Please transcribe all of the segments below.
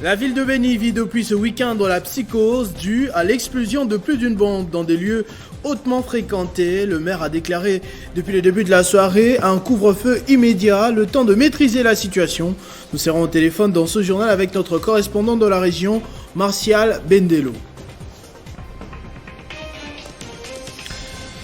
La ville de Béni vit depuis ce week-end dans la psychose due à l'explosion de plus d'une bombe dans des lieux hautement fréquentés. Le maire a déclaré depuis le début de la soirée un couvre-feu immédiat, le temps de maîtriser la situation. Nous serons au téléphone dans ce journal avec notre correspondant de la région, Martial Bendelo.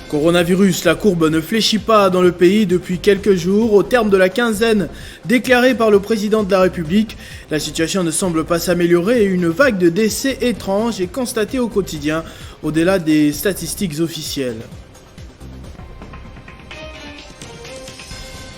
Coronavirus, la courbe ne fléchit pas dans le pays depuis quelques jours. Au terme de la quinzaine déclarée par le président de la République, la situation ne semble pas s'améliorer et une vague de décès étranges est constatée au quotidien, au-delà des statistiques officielles.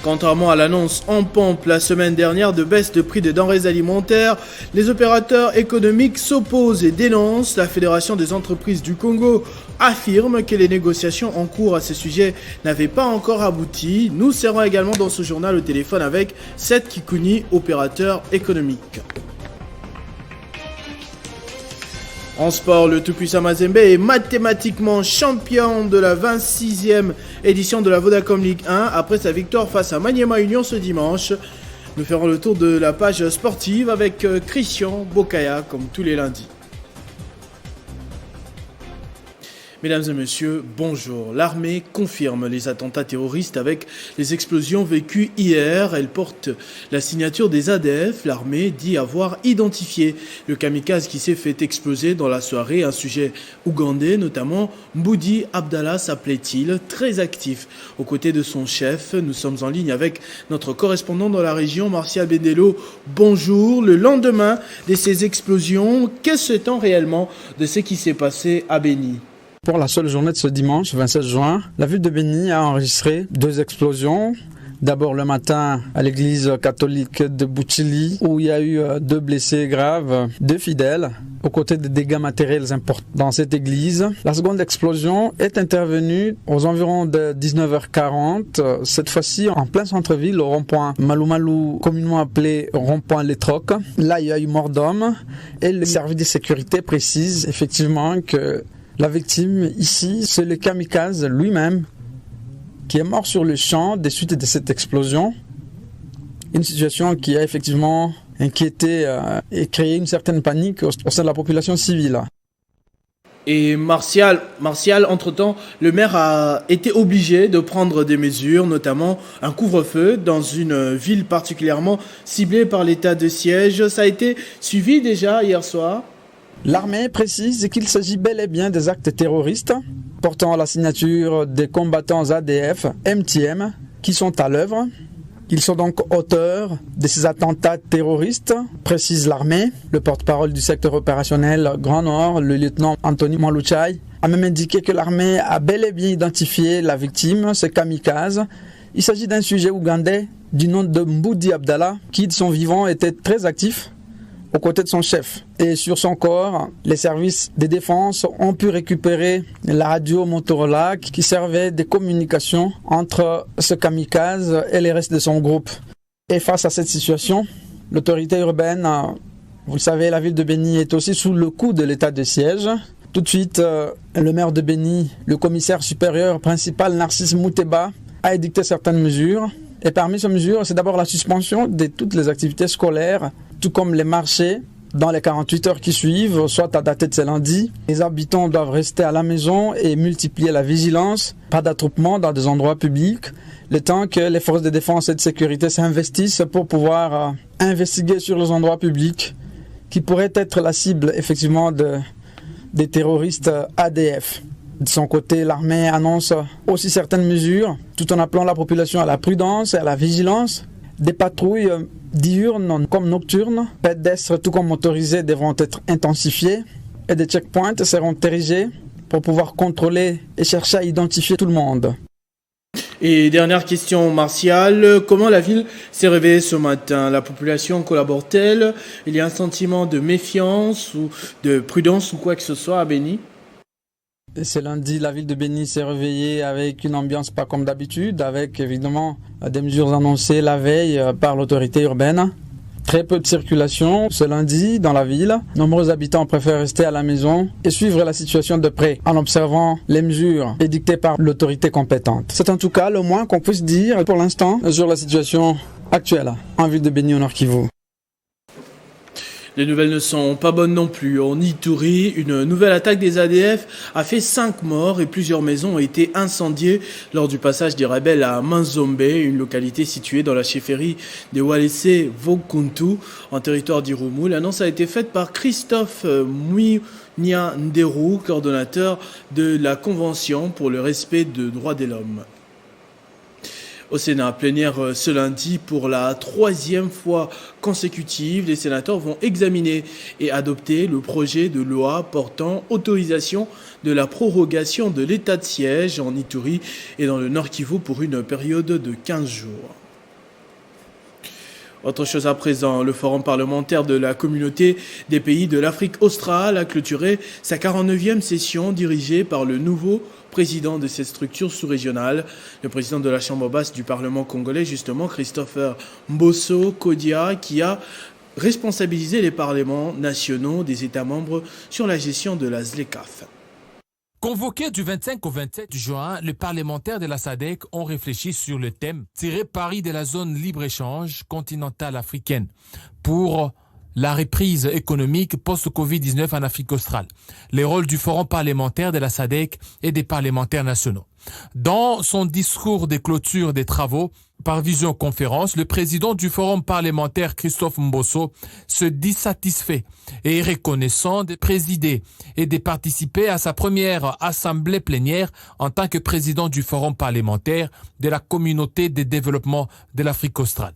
Contrairement à l'annonce en pompe la semaine dernière de baisse de prix des denrées alimentaires, les opérateurs économiques s'opposent et dénoncent. La Fédération des entreprises du Congo affirme que les négociations en cours à ce sujet n'avaient pas encore abouti. Nous serons également dans ce journal au téléphone avec Seth Kikouni, opérateur économique. En sport, le tout-puissant Mazembe est mathématiquement champion de la 26e édition de la Vodacom Ligue 1 après sa victoire face à Maniema Union ce dimanche. Nous ferons le tour de la page sportive avec Christian Bokaya comme tous les lundis. Mesdames et messieurs, bonjour. L'armée confirme les attentats terroristes avec les explosions vécues hier. Elle porte la signature des ADF. L'armée dit avoir identifié le kamikaze qui s'est fait exploser dans la soirée. Un sujet ougandais, notamment Mboudi Abdallah s'appelait-il, très actif aux côtés de son chef. Nous sommes en ligne avec notre correspondant dans la région, Martial Bendelo. Bonjour. Le lendemain de ces explosions, qu'est-ce que sait-on réellement de ce qui s'est passé à Béni ? Pour la seule journée de ce dimanche, 27 juin, la ville de Béni a enregistré 2 explosions. D'abord le matin à l'église catholique de Boutchili, où il y a eu 2 blessés graves, 2 fidèles, aux côtés de dégâts matériels importants dans cette église. La seconde explosion est intervenue aux environs de 19h40, cette fois-ci en plein centre-ville, au rond-point Malou, communément appelé rond-point Les Trocs. Là, il y a eu mort d'homme et le service de sécurité précise effectivement que la victime ici, c'est le kamikaze lui-même qui est mort sur le champ des suites de cette explosion. Une situation qui a effectivement inquiété et créé une certaine panique au sein de la population civile. Et Martial, entre-temps, le maire a été obligé de prendre des mesures, notamment un couvre-feu dans une ville particulièrement ciblée par l'état de siège. Ça a été suivi déjà hier soir. L'armée précise qu'il s'agit bel et bien des actes terroristes portant la signature des combattants ADF, MTM, qui sont à l'œuvre. Ils sont donc auteurs de ces attentats terroristes, précise l'armée. Le porte-parole du secteur opérationnel Grand Nord, le lieutenant Anthony Mwaluchai, a même indiqué que l'armée a bel et bien identifié la victime, ce kamikaze. Il s'agit d'un sujet ougandais du nom de Mboudi Abdallah, qui de son vivant était très actif aux côtés de son chef. Et sur son corps, les services de défense ont pu récupérer la radio Motorola qui servait de communication entre ce kamikaze et les restes de son groupe. Et face à cette situation, l'autorité urbaine, vous le savez, la ville de Béni est aussi sous le coup de l'état de siège. Tout de suite, le maire de Béni, le commissaire supérieur principal Narcisse Mouteba, a édicté certaines mesures. Et parmi ces mesures, c'est d'abord la suspension de toutes les activités scolaires, tout comme les marchés, dans les 48 heures qui suivent, soit à dater de ce lundi. Les habitants doivent rester à la maison et multiplier la vigilance, pas d'attroupement dans des endroits publics, le temps que les forces de défense et de sécurité s'investissent pour pouvoir investiguer sur les endroits publics qui pourraient être la cible effectivement des terroristes ADF. De son côté, l'armée annonce aussi certaines mesures, tout en appelant la population à la prudence et à la vigilance. Des patrouilles diurnes comme nocturnes, pédestres tout comme motorisées devront être intensifiées et des checkpoints seront érigés pour pouvoir contrôler et chercher à identifier tout le monde. Et dernière question, Martial, comment la ville s'est réveillée ce matin ? La population collabore-t-elle ? Il y a un sentiment de méfiance ou de prudence ou quoi que ce soit à Béni ? Ce lundi, la ville de Béni s'est réveillée avec une ambiance pas comme d'habitude, avec évidemment des mesures annoncées la veille par l'autorité urbaine. Très peu de circulation ce lundi dans la ville. Nombreux habitants préfèrent rester à la maison et suivre la situation de près en observant les mesures édictées par l'autorité compétente. C'est en tout cas le moins qu'on puisse dire pour l'instant sur la situation actuelle en ville de Béni au Nord Kivu. Les nouvelles ne sont pas bonnes non plus. En Ituri, une nouvelle attaque des ADF a fait 5 morts et plusieurs maisons ont été incendiées lors du passage des rebelles à Manzombe, une localité située dans la chefferie de Walese Vokuntu, en territoire d'Irumu. L'annonce a été faite par Christophe Mouigna-Nderu, coordonnateur de la Convention pour le respect des droits de l'homme. Au Sénat, plénière ce lundi pour la 3e fois consécutive, les sénateurs vont examiner et adopter le projet de loi portant autorisation de la prorogation de l'état de siège en Ituri et dans le Nord Kivu pour une période de 15 jours. Autre chose à présent, le forum parlementaire de la communauté des pays de l'Afrique australe a clôturé sa 49e session dirigée par le nouveau président de cette structure sous-régionale, le président de la Chambre basse du Parlement congolais, justement, Christopher Mbosso Kodia, qui a responsabilisé les parlements nationaux des États membres sur la gestion de la ZLECAf. Convoqués du 25 au 27 juin, les parlementaires de la SADC ont réfléchi sur le thème « Tirer Paris de la zone libre-échange continentale africaine » pour la reprise économique post-Covid-19 en Afrique australe, les rôles du forum parlementaire de la SADC et des parlementaires nationaux. Dans son discours de clôture des travaux par visioconférence, le président du forum parlementaire Christophe Mbosso se dit satisfait et reconnaissant de présider et de participer à sa première assemblée plénière en tant que président du forum parlementaire de la communauté de développement de l'Afrique australe.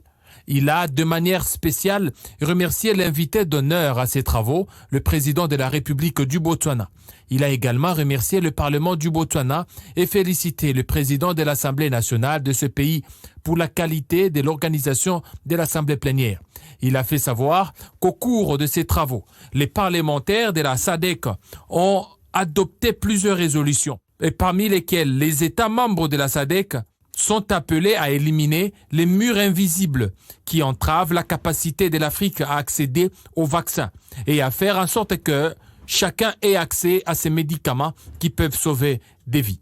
Il a, de manière spéciale, remercié l'invité d'honneur à ses travaux, le président de la République du Botswana. Il a également remercié le Parlement du Botswana et félicité le président de l'Assemblée nationale de ce pays pour la qualité de l'organisation de l'Assemblée plénière. Il a fait savoir qu'au cours de ces travaux, les parlementaires de la SADC ont adopté plusieurs résolutions, et parmi lesquelles les États membres de la SADC sont appelés à éliminer les murs invisibles qui entravent la capacité de l'Afrique à accéder aux vaccins et à faire en sorte que chacun ait accès à ces médicaments qui peuvent sauver des vies.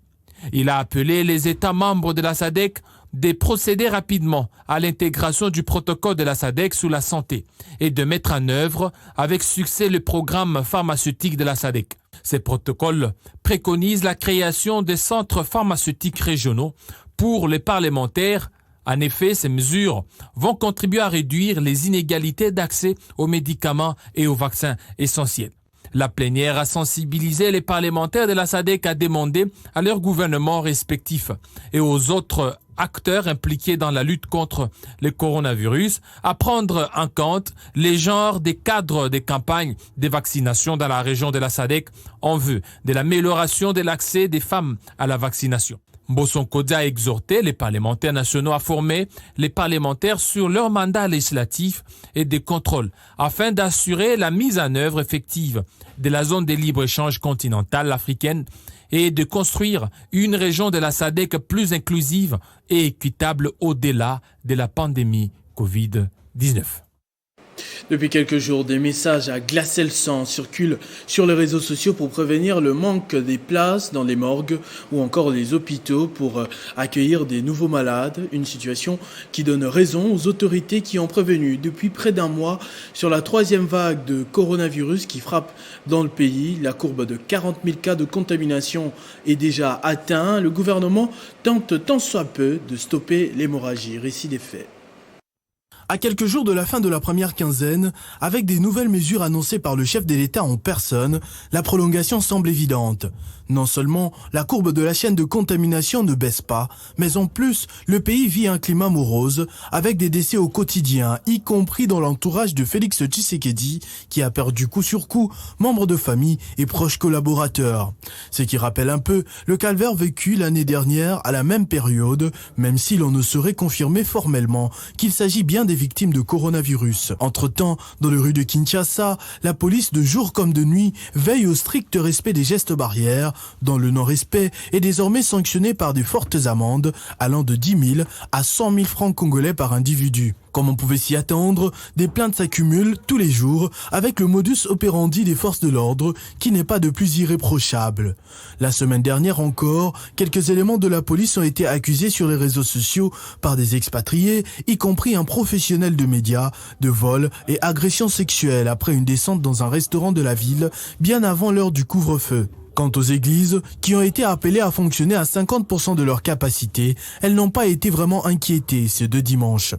Il a appelé les États membres de la SADC de procéder rapidement à l'intégration du protocole de la SADC sur la santé et de mettre en œuvre avec succès le programme pharmaceutique de la SADC. Ces protocoles préconisent la création de centres pharmaceutiques régionaux pour les parlementaires. En effet, ces mesures vont contribuer à réduire les inégalités d'accès aux médicaments et aux vaccins essentiels. La plénière a sensibilisé les parlementaires de la SADC à demander à leurs gouvernements respectifs et aux autres acteurs impliqués dans la lutte contre le coronavirus à prendre en compte les genres des cadres des campagnes de vaccination dans la région de la SADC en vue de l'amélioration de l'accès des femmes à la vaccination. Mbosso Kodia a exhorté les parlementaires nationaux à former les parlementaires sur leur mandat législatif et de contrôle afin d'assurer la mise en œuvre effective de la zone de libre-échange continentale africaine et de construire une région de la SADC plus inclusive et équitable au-delà de la pandémie Covid-19. Depuis quelques jours, des messages à glacer le sang circulent sur les réseaux sociaux pour prévenir le manque des places dans les morgues ou encore les hôpitaux pour accueillir des nouveaux malades. Une situation qui donne raison aux autorités qui ont prévenu depuis près d'un mois sur la 3e vague de coronavirus qui frappe dans le pays. La courbe de 40 000 cas de contamination est déjà atteinte. Le gouvernement tente tant soit peu de stopper l'hémorragie. Récit des faits. À quelques jours de la fin de la première quinzaine, avec des nouvelles mesures annoncées par le chef de l'État en personne, la prolongation semble évidente. Non seulement la courbe de la chaîne de contamination ne baisse pas, mais en plus, le pays vit un climat morose, avec des décès au quotidien, y compris dans l'entourage de Félix Tshisekedi, qui a perdu coup sur coup membres de famille et proches collaborateurs. Ce qui rappelle un peu le calvaire vécu l'année dernière à la même période, même si l'on ne saurait confirmer formellement qu'il s'agit bien des victimes de coronavirus. Entre-temps, dans les rues de Kinshasa, la police de jour comme de nuit veille au strict respect des gestes barrières, dont le non-respect est désormais sanctionné par des fortes amendes allant de 10 000 à 100 000 francs congolais par individu. Comme on pouvait s'y attendre, des plaintes s'accumulent tous les jours avec le modus operandi des forces de l'ordre qui n'est pas de plus irréprochable. La semaine dernière encore, quelques éléments de la police ont été accusés sur les réseaux sociaux par des expatriés, y compris un professionnel de médias, de vol et agression sexuelle après une descente dans un restaurant de la ville bien avant l'heure du couvre-feu. Quant aux églises, qui ont été appelées à fonctionner à 50% de leur capacité, elles n'ont pas été vraiment inquiétées ces 2 dimanches.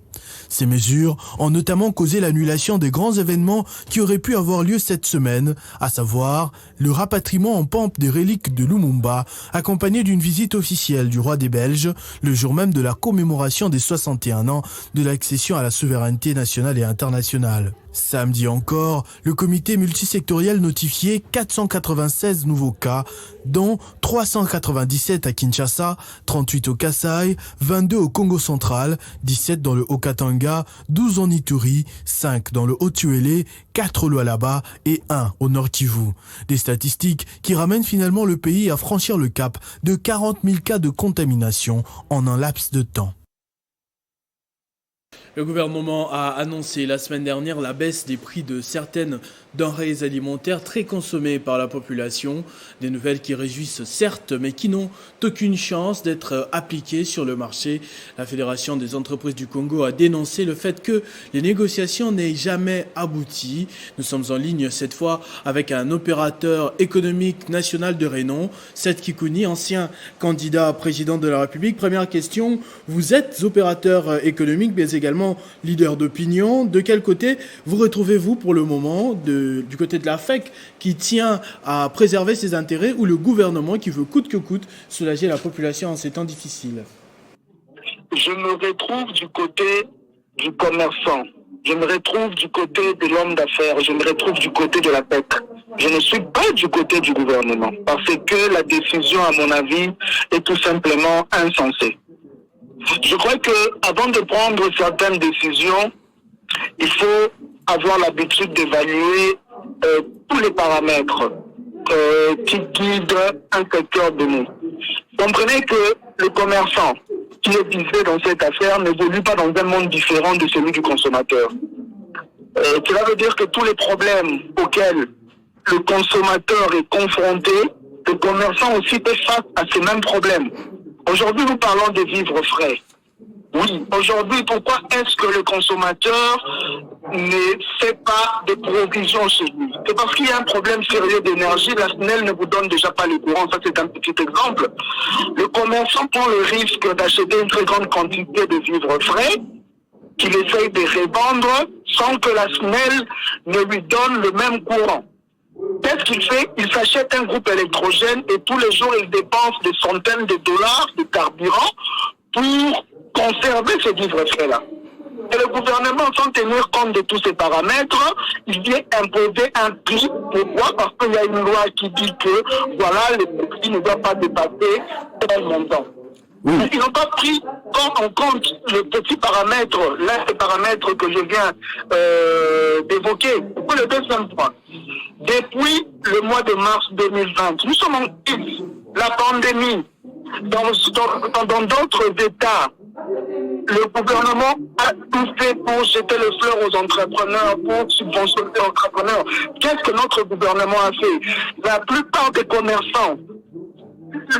Ces mesures ont notamment causé l'annulation des grands événements qui auraient pu avoir lieu cette semaine, à savoir le rapatriement en pompe des reliques de Lumumba, accompagné d'une visite officielle du roi des Belges, le jour même de la commémoration des 61 ans de l'accession à la souveraineté nationale et internationale. Samedi encore, le comité multisectoriel notifiait 496 nouveaux cas, dont 397 à Kinshasa, 38 au Kasaï, 22 au Congo central, 17 dans le Haut-Katanga, 12 en Ituri, 5 dans le Haut-Uélé, 4 au Lualaba et 1 au Nord-Kivu. Des statistiques qui ramènent finalement le pays à franchir le cap de 40 000 cas de contamination en un laps de temps. Le gouvernement a annoncé la semaine dernière la baisse des prix de certaines denrées alimentaires très consommées par la population. Des nouvelles qui réjouissent certes, mais qui n'ont aucune chance d'être appliquées sur le marché. La Fédération des entreprises du Congo a dénoncé le fait que les négociations n'aient jamais abouti. Nous sommes en ligne cette fois avec un opérateur économique national de renom, Seth Kikuni, ancien candidat à président de la République. Première question, vous êtes opérateur économique, mais également leader d'opinion. De quel côté vous retrouvez-vous pour le moment, du côté de la FEC qui tient à préserver ses intérêts ou le gouvernement qui veut coûte que coûte soulager la population en ces temps difficiles? Je me retrouve du côté du commerçant. Je me retrouve du côté de l'homme d'affaires. Je me retrouve du côté de la PEC. Je ne suis pas du côté du gouvernement parce que la décision, à mon avis, est tout simplement insensée. Je crois que avant de prendre certaines décisions, il faut avoir l'habitude d'évaluer tous les paramètres qui guident un secteur donné. Comprenez que le commerçant qui est visé dans cette affaire n'évolue pas dans un monde différent de celui du consommateur. Cela veut dire que tous les problèmes auxquels le consommateur est confronté, le commerçant aussi fait face à ces mêmes problèmes. Aujourd'hui, nous parlons de vivres frais. Oui, aujourd'hui, pourquoi est-ce que le consommateur ne fait pas de provisions chez lui? C'est parce qu'il y a un problème sérieux d'énergie. La SNEL ne vous donne déjà pas le courant. Ça, c'est un petit exemple. Le commerçant prend le risque d'acheter une très grande quantité de vivres frais qu'il essaye de revendre sans que la SNEL ne lui donne le même courant. Qu'est-ce qu'il fait? Il s'achète un groupe électrogène et tous les jours, il dépense des centaines de dollars de carburant pour conserver ces vivres frais-là. Et le gouvernement, sans tenir compte de tous ces paramètres, il vient imposer un prix. Pourquoi? Parce qu'il y a une loi qui dit que, voilà, le prix ne doit pas dépasser tel montant. Oui. Ils n'ont pas pris en compte le petit paramètre, l'un des paramètres que je viens d'évoquer. Pour le deuxième point, depuis le mois de mars 2020, nous sommes en crise. La pandémie, dans d'autres États, le gouvernement a tout fait pour jeter le fleur aux entrepreneurs, pour subventionner les entrepreneurs. Qu'est-ce que notre gouvernement a fait? La plupart des commerçants,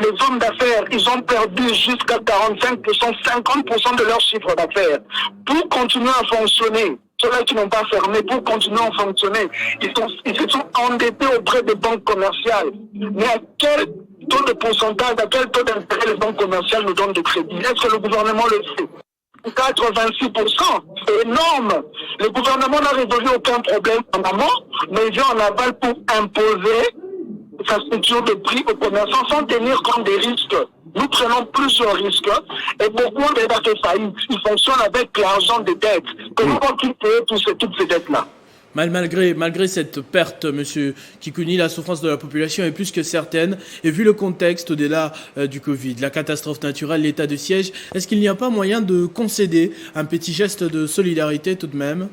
les hommes d'affaires, ils ont perdu jusqu'à 45%, 50% de leur chiffre d'affaires. Pour continuer à fonctionner, ceux-là qui n'ont pas fermé, pour continuer à fonctionner, ils se sont endettés auprès des banques commerciales. Mais à quel taux de pourcentage, à quel taux d'intérêt les banques commerciales nous donnent de crédit? Est-ce que le gouvernement le fait? 86%, c'est énorme. Le gouvernement n'a résolu aucun problème en amont, mais il vient en aval pour imposer sa structure de prix aux commerçants sans tenir compte des risques. Nous prenons plusieurs risques et beaucoup de dettes faillites. Ils fonctionnent avec l'argent des dettes. Comment vont-ils payer toutes ces dettes-là? Malgré cette perte, M. Kikuni, la souffrance de la population est plus que certaine. Et vu le contexte au-delà du Covid, la catastrophe naturelle, l'état de siège, est-ce qu'il n'y a pas moyen de concéder un petit geste de solidarité tout de même?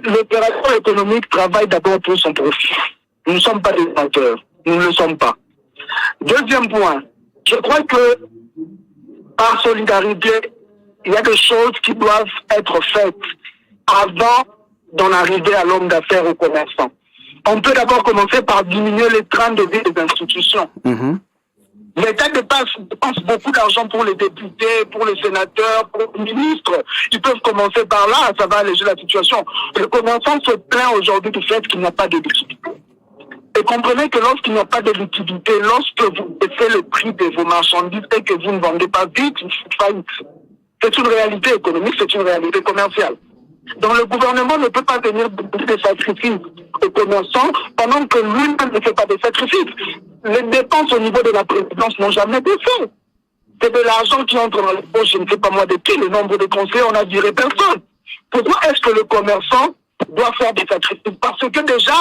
L'opérateur économique travaille d'abord pour son profit. Nous ne sommes pas des menteurs. Nous ne le sommes pas. Deuxième point, je crois que par solidarité, il y a des choses qui doivent être faites avant d'en arriver à l'homme d'affaires ou commerçant. On peut d'abord commencer par diminuer les trains de vie des institutions. L'État dépense beaucoup d'argent pour les députés, pour les sénateurs, pour les ministres. Ils peuvent commencer par là, ça va alléger la situation. Le commerçant se plaint aujourd'hui du fait qu'il n'y a pas de liquidité. Et comprenez que lorsqu'il n'y a pas de liquidité, lorsque vous baissez le prix de vos marchandises et que vous ne vendez pas vite, c'est une réalité économique, c'est une réalité commerciale. Donc le gouvernement ne peut pas venir demander des sacrifices aux commerçants pendant que lui-même ne fait pas des sacrifices. Les dépenses au niveau de la présidence n'ont jamais été faites. C'est de l'argent qui entre dans les poches, je ne sais pas moi de qui, le nombre de conseillers, on n'a viré personne. Pourquoi est-ce que le commerçant doit faire des sacrifices? Parce que déjà,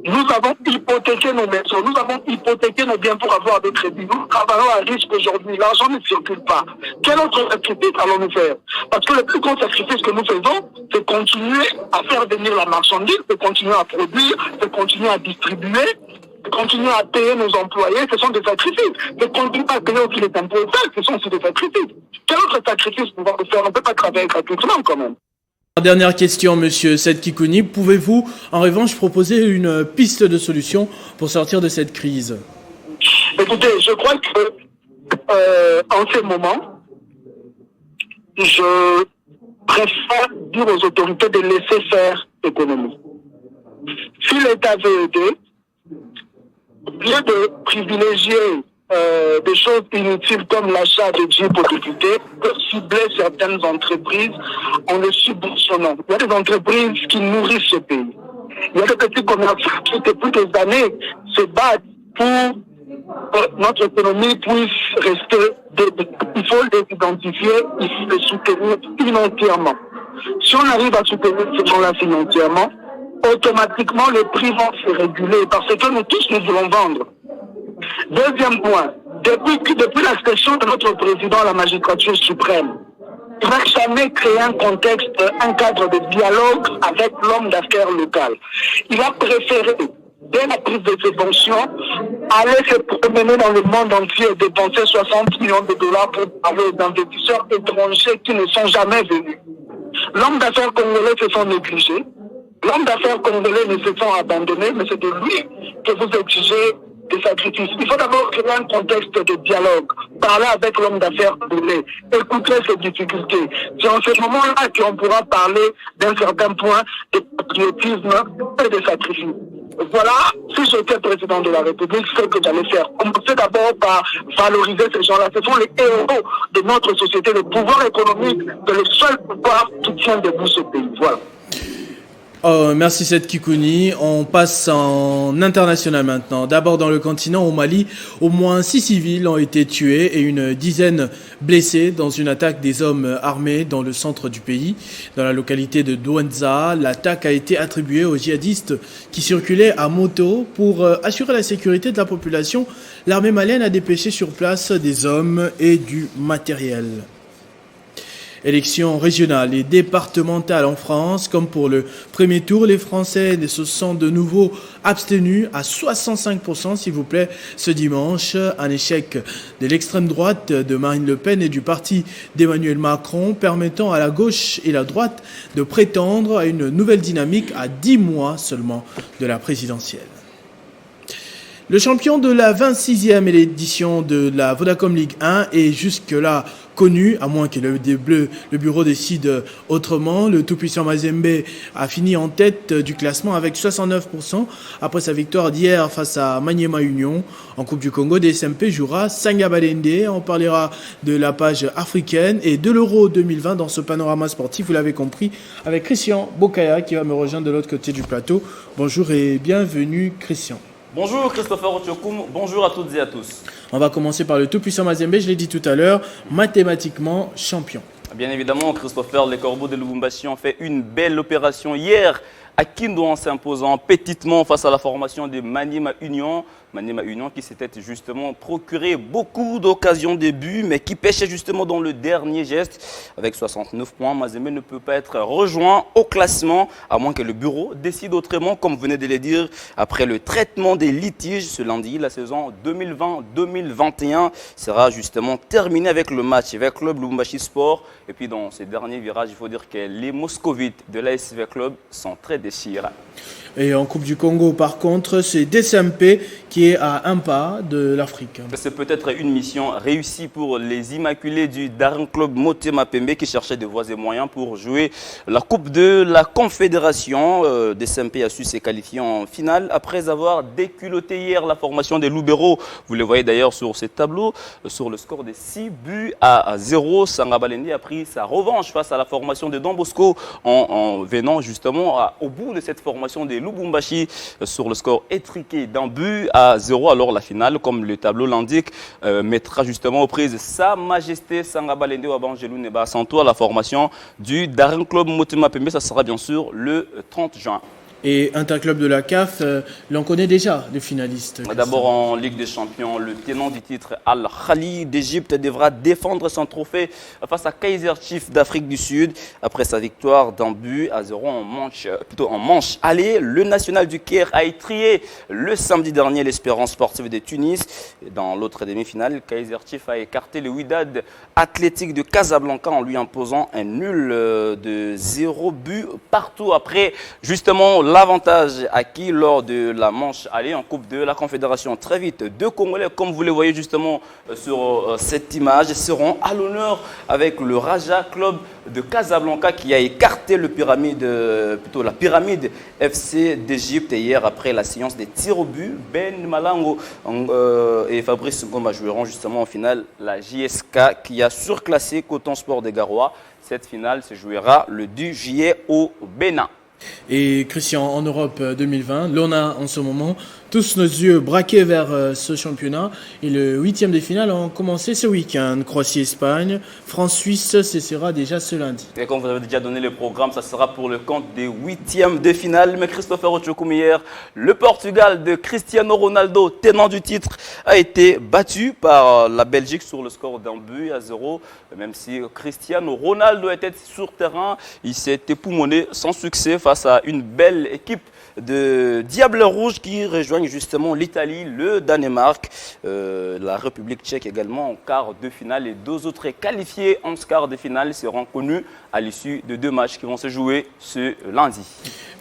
nous avons hypothéqué nos maisons, nous avons hypothéqué nos biens pour avoir des crédits. Nous travaillons à risque aujourd'hui, l'argent ne circule pas. Quel autre sacrifice allons-nous faire? Parce que le plus grand sacrifice que nous faisons, c'est continuer à faire venir la marchandise, c'est continuer à produire, c'est continuer à distribuer, c'est continuer à payer nos employés, ce sont des sacrifices. C'est continuer à payer aussi les impôts, ce sont aussi des sacrifices. Quel autre sacrifice pouvons-nous faire? On ne peut pas travailler gratuitement quand même. Dernière question, monsieur Seth Kikouni. Pouvez-vous, en revanche, proposer une piste de solution pour sortir de cette crise? Écoutez, je crois que en ce moment, je préfère dire aux autorités de laisser faire l'économie. Si l'État veut aider, au lieu de privilégier des choses inutiles comme l'achat de jeeps aux députés, de cibler certaines entreprises en les subventionnant. Il y a des entreprises qui nourrissent ce pays. Il y a des petits commerçants qui, depuis des années, se battent pour que notre économie puisse rester. Il faut les identifier, il faut les soutenir financièrement. Si on arrive à soutenir ces gens-là financièrement, automatiquement les prix vont se réguler parce que nous tous nous voulons vendre. Deuxième point, depuis la session de notre président à la magistrature suprême, il n'a jamais créé un contexte, un cadre de dialogue avec l'homme d'affaires local. Il a préféré, dès la prise de ses fonctions, aller se promener dans le monde entier et dépenser 60 millions de dollars pour parler aux investisseurs étrangers qui ne sont jamais venus. L'homme d'affaires congolais se sont négligés. L'homme d'affaires congolais ne se sont abandonnés, mais c'est de lui que vous exigez des sacrifices. Il faut d'abord créer un contexte de dialogue, parler avec l'homme d'affaires congolais, écouter ses difficultés. C'est en ce moment-là qu'on pourra parler d'un certain point de patriotisme et de sacrifices. Voilà, si j'étais président de la République, ce que j'allais faire. Commencer d'abord par valoriser ces gens-là. Ce sont les héros de notre société. Le pouvoir économique, c'est le seul pouvoir qui tient debout ce pays. Voilà. Oh, merci Seth Kikouni. On passe en international maintenant. D'abord dans le continent, au Mali, au moins 6 civils ont été tués et une dizaine blessés dans une attaque des hommes armés dans le centre du pays. Dans la localité de Douentza, l'attaque a été attribuée aux djihadistes qui circulaient à moto. Pour assurer la sécurité de la population, l'armée malienne a dépêché sur place des hommes et du matériel. Élections régionales et départementales en France, comme pour le premier tour, les Français se sont de nouveau abstenus à 65%, s'il vous plaît, ce dimanche. Un échec de l'extrême droite de Marine Le Pen et du parti d'Emmanuel Macron, permettant à la gauche et la droite de prétendre à une nouvelle dynamique à 10 mois seulement de la présidentielle. Le champion de la 26e édition de la Vodacom Ligue 1 est jusque-là connu, à moins que le bureau décide autrement. Le tout-puissant Mazembe a fini en tête du classement avec 69% après sa victoire d'hier face à Maniema Union. En Coupe du Congo, DSMP jouera Sangabalende. On parlera de la page africaine et de l'Euro 2020 dans ce panorama sportif, vous l'avez compris, avec Christian Bokaya qui va me rejoindre de l'autre côté du plateau. Bonjour et bienvenue Christian. Bonjour Christopher Otiokoum, bonjour à toutes et à tous. On va commencer par le tout-puissant Mazembe, je l'ai dit tout à l'heure, mathématiquement champion. Bien évidemment, Christopher, les Corbeaux de Lubumbashi ont fait une belle opération hier à Kindu en s'imposant petitement face à la formation de Maniema Union. Maniema Union qui s'était justement procuré beaucoup d'occasions de but, mais qui pêchait justement dans le dernier geste. Avec 69 points, Mazembe ne peut pas être rejoint au classement, à moins que le bureau décide autrement, comme vous venez de le dire, après le traitement des litiges ce lundi. La saison 2020-2021 sera justement terminée avec le match avec Club Lubumbashi Sport. Et puis dans ces derniers virages, il faut dire que les moscovites de l'ASV Club sont très déchirants. Et en Coupe du Congo, par contre, c'est DSMP qui est à un pas de l'Afrique. C'est peut-être une mission réussie pour les Immaculés du Daring Club Motema Pembe qui cherchaient des voies et moyens pour jouer la Coupe de la Confédération. DSMP a su se qualifier en finale après avoir déculotté hier la formation des Loubero. Vous le voyez d'ailleurs sur ces tableaux, sur le score de 6-0. Sanga Balendi a pris sa revanche face à la formation de Don Bosco en venant justement au bout de cette formation des Lubumbashi sur le score étriqué d'1-0. Alors la finale, comme le tableau l'indique, mettra justement aux prises Sa Majesté Sanga Balende Wabangelou Neba Santo à la formation du Daring Club Motema Pembe. Ça sera bien sûr le 30 juin. Et Interclub de la CAF, l'on connaît déjà les finalistes. D'abord en Ligue des Champions, le tenant du titre Al-Khali d'Égypte devra défendre son trophée face à Kaiser Chiefs d'Afrique du Sud. Après sa victoire d'1-0 en manche allée, le national du Caire a étrié le samedi dernier l'Espérance sportive de Tunis. Dans l'autre demi-finale, Kaiser Chiefs a écarté le Wydad Athlétique de Casablanca en lui imposant un nul de 0 but partout. Après justement l'avantage acquis lors de la manche allée en Coupe de la Confédération. Très vite, deux Congolais, comme vous le voyez justement sur cette image, seront à l'honneur avec le Raja Club de Casablanca qui a écarté la pyramide FC d'Égypte hier après la séance des tirs au but. Ben Malango et Fabrice Ngoma joueront justement en finale la JSK qui a surclassé Coton Sport des Garois. Cette finale se jouera le 10 juillet au Bénin. Et Christian, en Europe 2020, l'on a en ce moment tous nos yeux braqués vers ce championnat. Et le 8e de finale ont commencé ce week-end. Croatie-Espagne, France-Suisse, ce sera déjà ce lundi. Et comme vous avez déjà donné le programme, ça sera pour le compte des 8e de finale. Mais Christopher Ochokoum hier, le Portugal de Cristiano Ronaldo, tenant du titre, a été battu par la Belgique sur le score d'1-0. Même si Cristiano Ronaldo était sur terrain, il s'est époumoné sans succès face à une belle équipe de Diables Rouges qui rejoignent justement l'Italie, le Danemark, la République tchèque également en quart de finale. Les deux autres qualifiés en quart de finale seront connus à l'issue de 2 matchs qui vont se jouer ce lundi.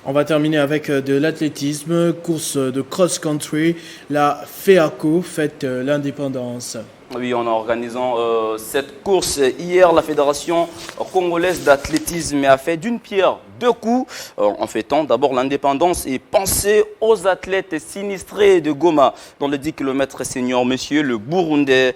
On va terminer avec de l'athlétisme, course de cross-country. La FEACO fête l'indépendance. Oui, en organisant cette course hier, la Fédération congolaise d'athlétisme a fait d'une pierre 2 coups en fêtant d'abord l'indépendance et penser aux athlètes sinistrés de Goma dans le 10 km senior. Monsieur, le Burundais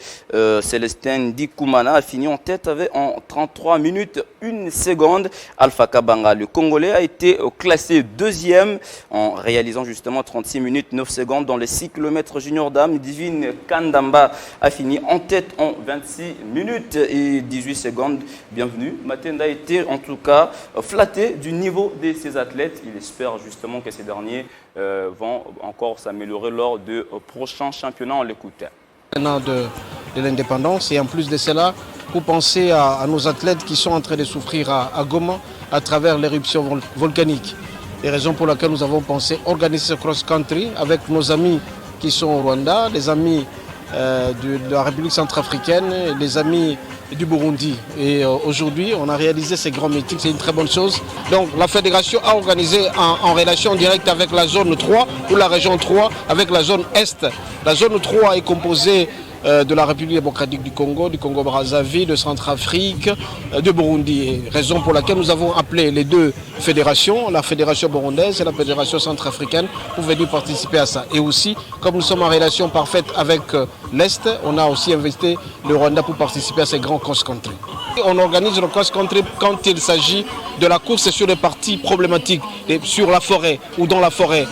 Célestin Dikoumana a fini en tête en 33 minutes 1 seconde. Alpha Kabanga, le Congolais, a été classé 2e en réalisant justement 36 minutes 9 secondes dans les 6 km junior dames. Divine Kandamba a fini en tête en 26 minutes et 18 secondes. Bienvenue. Matenda a été en tout cas flatté du niveau de ces athlètes. Il espère justement que ces derniers vont encore s'améliorer lors de prochains championnats. On l'écoute. De l'indépendance et en plus de cela, pour penser à nos athlètes qui sont en train de souffrir à Goma à travers l'éruption volcanique. Les raisons pour lesquelles nous avons pensé organiser ce cross-country avec nos amis qui sont au Rwanda, les amis de la République centrafricaine, les amis du Burundi. Et aujourd'hui, on a réalisé ces grands meetings, c'est une très bonne chose. Donc la fédération a organisé en relation directe avec la zone 3 ou la région 3 avec la zone Est. La zone 3 est composée de la République démocratique du Congo-Brazzaville, de Centrafrique, de Burundi. Et raison pour laquelle nous avons appelé les deux fédérations, la fédération burundaise et la fédération centrafricaine, pour venir participer à ça. Et aussi, comme nous sommes en relation parfaite avec l'Est, on a aussi invité le Rwanda pour participer à ces grands cross-country. On organise le cross-country quand il s'agit de la course sur les parties problématiques, sur la forêt ou dans la forêt.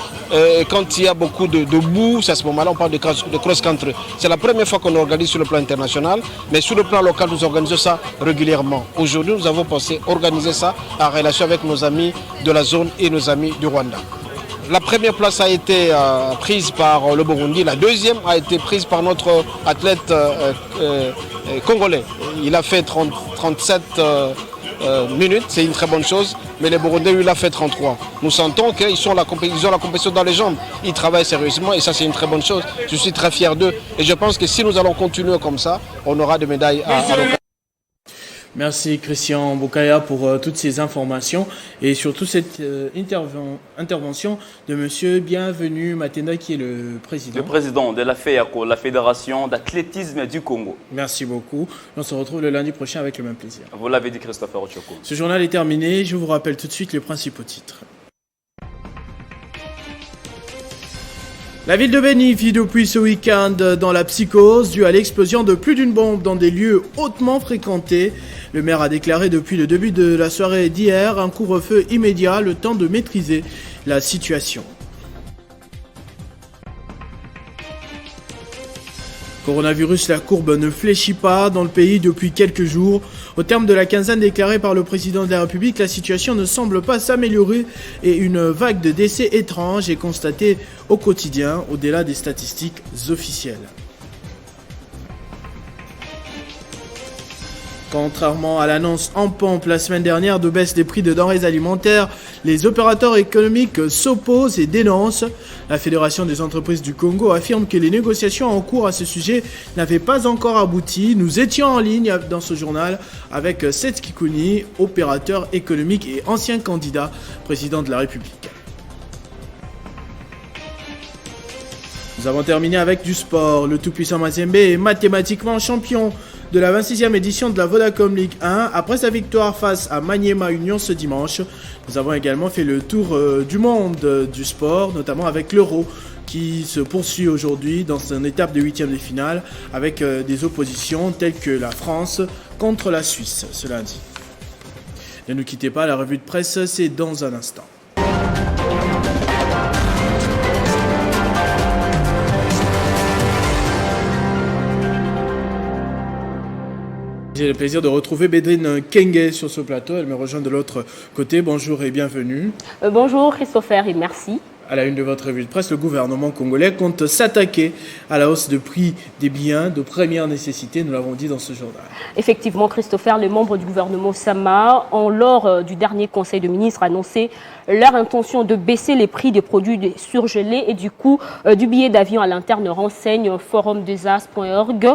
Quand il y a beaucoup de boue, à ce moment-là, on parle de cross-country. C'est la première fois qu'on organise sur le plan international, mais sur le plan local, nous organisons ça régulièrement. Aujourd'hui, nous avons pensé organiser ça en relation avec nos amis de la zone et nos amis du Rwanda. La première place a été prise par le Burundi, la deuxième a été prise par notre athlète congolais. Il a fait 37 minutes, c'est une très bonne chose, mais les Burundais, lui, il a fait 33. Nous sentons qu'ils ont la compétition dans les jambes, ils travaillent sérieusement et ça c'est une très bonne chose. Je suis très fier d'eux et je pense que si nous allons continuer comme ça, on aura des médailles à l'occasion. Merci Christian Boukaya pour toutes ces informations et surtout cette intervention de Monsieur Bienvenu Matenda qui est le président. Le président de la FEACO, la Fédération d'athlétisme du Congo. Merci beaucoup. On se retrouve le lundi prochain avec le même plaisir. Vous l'avez dit Christopher Ochoko. Ce journal est terminé. Je vous rappelle tout de suite les principaux titres. La ville de Beni vit depuis ce week-end dans la psychose due à l'explosion de plus d'une bombe dans des lieux hautement fréquentés. Le maire a déclaré depuis le début de la soirée d'hier un couvre-feu immédiat, le temps de maîtriser la situation. Coronavirus, la courbe ne fléchit pas dans le pays depuis quelques jours. Au terme de la quinzaine déclarée par le président de la République, la situation ne semble pas s'améliorer et une vague de décès étranges est constatée au quotidien, au-delà des statistiques officielles. Contrairement à l'annonce en pompe la semaine dernière de baisse des prix de denrées alimentaires, les opérateurs économiques s'opposent et dénoncent. La Fédération des entreprises du Congo affirme que les négociations en cours à ce sujet n'avaient pas encore abouti. Nous étions en ligne dans ce journal avec Seth Kikouni, opérateur économique et ancien candidat président de la République. Nous avons terminé avec du sport. Le tout-puissant Mazembe est mathématiquement champion de la 26e édition de la Vodacom Ligue 1 après sa victoire face à Maniema Union ce dimanche. Nous avons également fait le tour du monde du sport, notamment avec l'Euro qui se poursuit aujourd'hui dans une étape de 8e de finale avec des oppositions telles que la France contre la Suisse ce lundi. Ne nous quittez pas, la revue de presse c'est dans un instant. J'ai le plaisir de retrouver Bédrine Kenge sur ce plateau. Elle me rejoint de l'autre côté. Bonjour et bienvenue. Bonjour Christopher et merci. À la une de votre revue de presse, le gouvernement congolais compte s'attaquer à la hausse de prix des biens de première nécessité, nous l'avons dit dans ce journal. Effectivement, Christopher, les membres du gouvernement Sama ont, lors du dernier conseil de ministres, annoncé leur intention de baisser les prix des produits surgelés et du coût du billet d'avion à l'interne, renseigne forumdesas.org.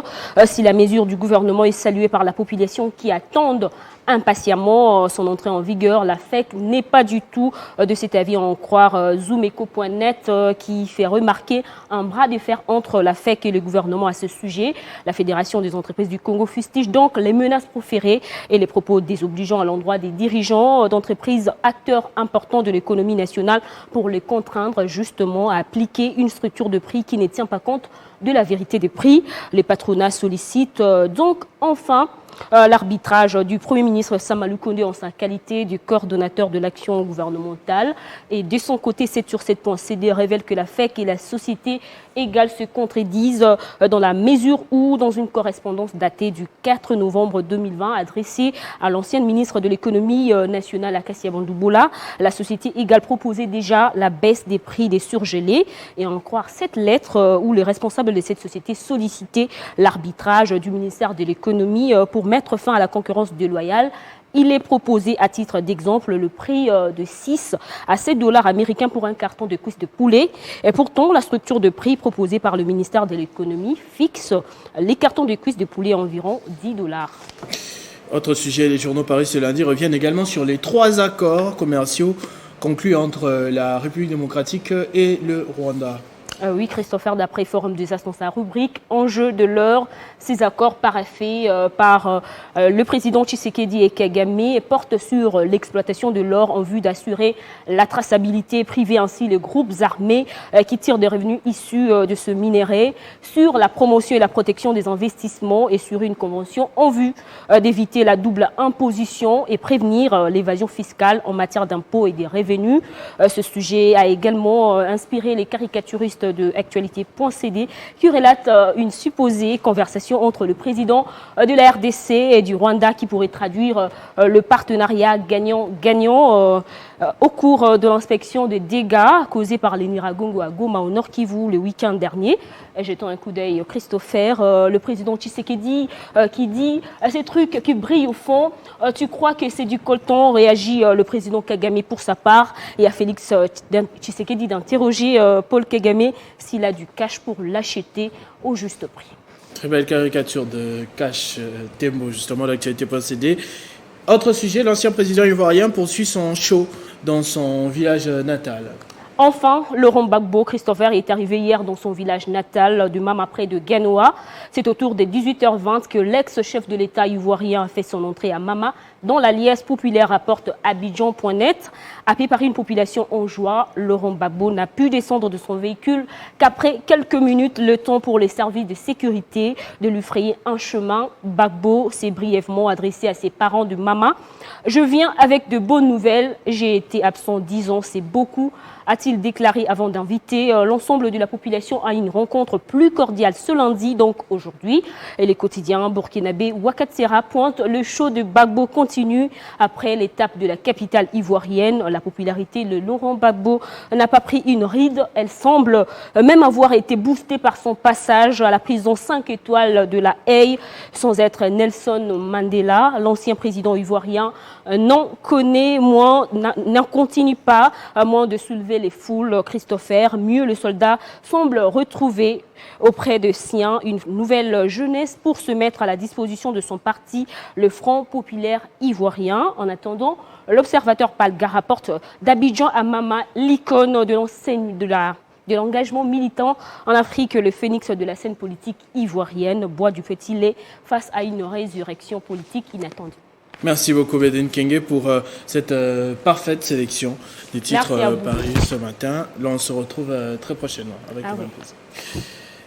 Si la mesure du gouvernement est saluée par la population qui attendent impatiemment son entrée en vigueur, la FEC n'est pas du tout de cet avis, à en croire Zoomeco.net qui fait remarquer un bras de fer entre la FEC et le gouvernement à ce sujet. La Fédération des entreprises du Congo fustige donc les menaces proférées et les propos désobligeants à l'endroit des dirigeants d'entreprises acteurs importants de l'économie nationale pour les contraindre justement à appliquer une structure de prix qui ne tient pas compte de la vérité des prix. Les patronats sollicitent donc enfin l'arbitrage du Premier ministre Sama Lukonde en sa qualité de coordonnateur de l'action gouvernementale. Et de son côté, 7sur7.cd révèle que la FEC et la société égale se contredisent dans la mesure où, dans une correspondance datée du 4 novembre 2020 adressée à l'ancienne ministre de l'économie nationale Akassia Bandouboula, la société égale proposait déjà la baisse des prix des surgelés. Et en croire cette lettre où les responsables de cette société sollicitaient l'arbitrage du ministère de l'économie pour mettre fin à la concurrence déloyale. Il est proposé, à titre d'exemple, le prix de 6 à 7 dollars américains pour un carton de cuisses de poulet. Et pourtant, la structure de prix proposée par le ministère de l'économie fixe les cartons de cuisses de poulet à environ 10 dollars. Autre sujet, les journaux Paris ce lundi reviennent également sur les 3 accords commerciaux conclus entre la République démocratique et le Rwanda. Oui, Christopher, d'après Forum des As dans sa rubrique « Enjeu de l'heure », ces accords paraphés par le président Tshisekedi et Kagame portent sur l'exploitation de l'or en vue d'assurer la traçabilité, priver ainsi les groupes armés qui tirent des revenus issus de ce minerai, sur la promotion et la protection des investissements et sur une convention en vue d'éviter la double imposition et prévenir l'évasion fiscale en matière d'impôts et des revenus. Ce sujet a également inspiré les caricaturistes de Actualité.cd qui relate une supposée conversation entre le président de la RDC et du Rwanda qui pourrait traduire le partenariat gagnant-gagnant Au cours de l'inspection des dégâts causés par les Nyiragongo à Goma au Nord Kivu le week-end dernier, jetons un coup d'œil Christopher, le président Tshisekedi qui dit ces trucs qui brillent au fond, tu crois que c'est du coton, réagit le président Kagame pour sa part, et à Félix Tshisekedi d'interroger Paul Kagame s'il a du cash pour l'acheter au juste prix. Très belle caricature de Cash Tembo, justement, l'actualité possédée. Autre sujet, l'ancien président ivoirien poursuit son show dans son village natal. Enfin, Laurent Gbagbo, Christopher, est arrivé hier dans son village natal du Mama près de Ganoa. C'est autour des 18h20 que l'ex-chef de l'État ivoirien a fait son entrée à Mama, dont la liesse populaire rapporte Abidjan.net. Happé par une population en joie, Laurent Gbagbo n'a pu descendre de son véhicule qu'après quelques minutes, le temps pour les services de sécurité de lui frayer un chemin. Gbagbo s'est brièvement adressé à ses parents de Mama. « Je viens avec de bonnes nouvelles. J'ai été absent 10 ans, c'est beaucoup », a-t-il déclaré avant d'inviter l'ensemble de la population à une rencontre plus cordiale ce lundi, donc aujourd'hui. Et les quotidiens burkinabés Wakatsera pointent le show de Gbagbo continue après l'étape de la capitale ivoirienne. La popularité de Laurent Gbagbo n'a pas pris une ride. Elle semble même avoir été boostée par son passage à la prison 5 étoiles de la Haye, sans être Nelson Mandela. L'ancien président ivoirien n'en connaît moins, n'en continue pas, à moins de soulever les foules. Christopher, mieux le soldat, semble retrouver auprès de siens une nouvelle jeunesse pour se mettre à la disposition de son parti, le Front populaire ivoirien. En attendant, l'observateur Palga rapporte d'Abidjan à Mama, l'icône de l'engagement militant en Afrique, le phénix de la scène politique ivoirienne boit du petit lait face à une résurrection politique inattendue. Merci beaucoup Beden Kenge pour cette parfaite sélection des titres parus ce matin. Là, on se retrouve très prochainement avec un plaisir.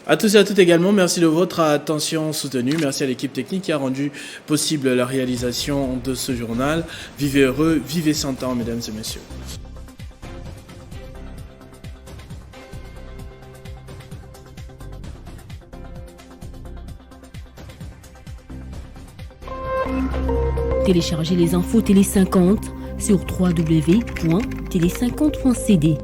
À tous et à toutes également, merci de votre attention soutenue. Merci à l'équipe technique qui a rendu possible la réalisation de ce journal. Vivez heureux, vivez 100 ans, mesdames et messieurs. Téléchargez les infos Télé 50 sur www.télé50.cd.